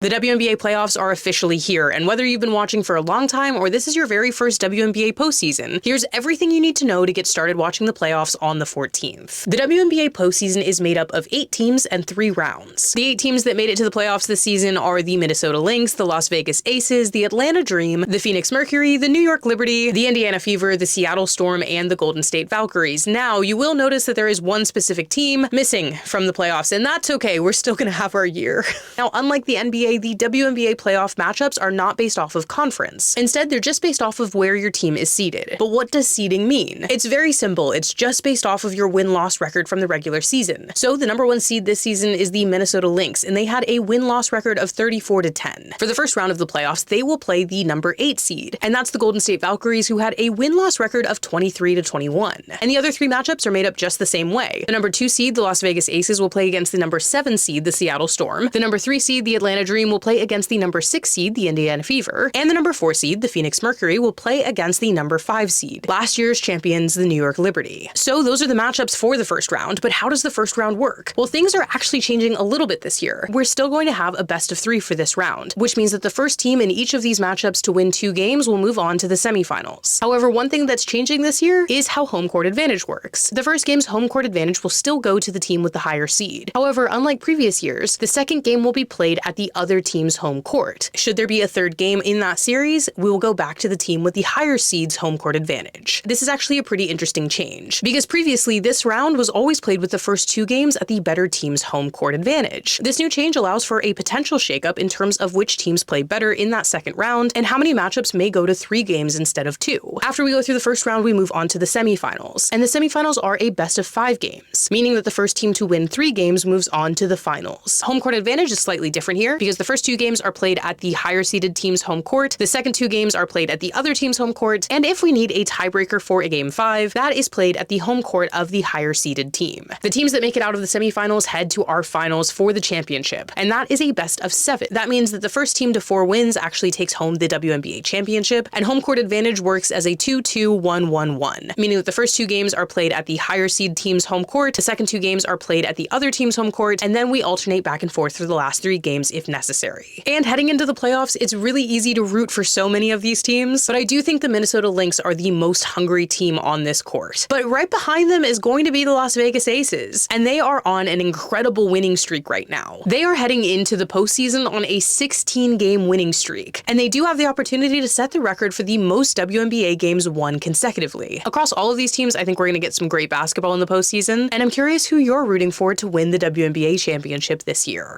The WNBA playoffs are officially here, and whether you've been watching for a long time or this is your very first WNBA postseason, here's everything you need to know to get started watching the playoffs on the 14th. The WNBA postseason is made up of 8 teams and 3 rounds. The 8 teams that made it to the playoffs this season are the Minnesota Lynx, the Las Vegas Aces, the Atlanta Dream, the Phoenix Mercury, the New York Liberty, the Indiana Fever, the Seattle Storm, and the Golden State Valkyries. Now, you will notice that there is one specific team missing from the playoffs, and that's okay, we're still gonna have our year. Now, unlike the NBA, the WNBA playoff matchups are not based off of conference. Instead, they're just based off of where your team is seeded. But what does seeding mean? It's very simple. It's just based off of your win-loss record from the regular season. So the number 1 seed this season is the Minnesota Lynx, and they had a win-loss record of 34-10. For the first round of the playoffs, they will play the number 8 seed, and that's the Golden State Valkyries, who had a win-loss record of 23-21. And the other 3 matchups are made up just the same way. The number 2 seed, the Las Vegas Aces, will play against the number 7 seed, the Seattle Storm. The number 3 seed, the Atlanta Dream, will play against the number 6 seed, the Indiana Fever, and the number 4 seed, the Phoenix Mercury, will play against the number 5 seed, last year's champions, the New York Liberty. So those are the matchups for the first round, but how does the first round work? Well, things are actually changing a little bit this year. We're still going to have a best of 3 for this round, which means that the first team in each of these matchups to win 2 games will move on to the semifinals. However, one thing that's changing this year is how home court advantage works. The first game's home court advantage will still go to the team with the higher seed. However, unlike previous years, the second game will be played at the other team's home court. Should there be a third game in that series, we will go back to the team with the higher seed's home court advantage. This is actually a pretty interesting change, because previously this round was always played with the first 2 games at the better team's home court advantage. This new change allows for a potential shakeup in terms of which teams play better in that second round, and how many matchups may go to 3 games instead of 2. After we go through the first round, we move on to the semifinals, and the semifinals are a best of 5 games, meaning that the first team to win 3 games moves on to the finals. Home court advantage is slightly different here, because the first 2 games are played at the higher seeded team's home court, the second 2 games are played at the other team's home court, and if we need a tiebreaker for a game 5, that is played at the home court of the higher seeded team. The teams that make it out of the semifinals head to our finals for the championship, and that is a best of 7. That means that the first team to 4 wins actually takes home the WNBA championship, and home court advantage works as a 2-2-1-1-1, meaning that the first 2 games are played at the higher seed team's home court, the second 2 games are played at the other team's home court, and then we alternate back and forth for the last 3 games if necessary. And heading into the playoffs, it's really easy to root for so many of these teams, but I do think the Minnesota Lynx are the most hungry team on this court. But right behind them is going to be the Las Vegas Aces, and they are on an incredible winning streak right now. They are heading into the postseason on a 16-game winning streak, and they do have the opportunity to set the record for the most WNBA games won consecutively. Across all of these teams, I think we're going to get some great basketball in the postseason, and I'm curious who you're rooting for to win the WNBA championship this year.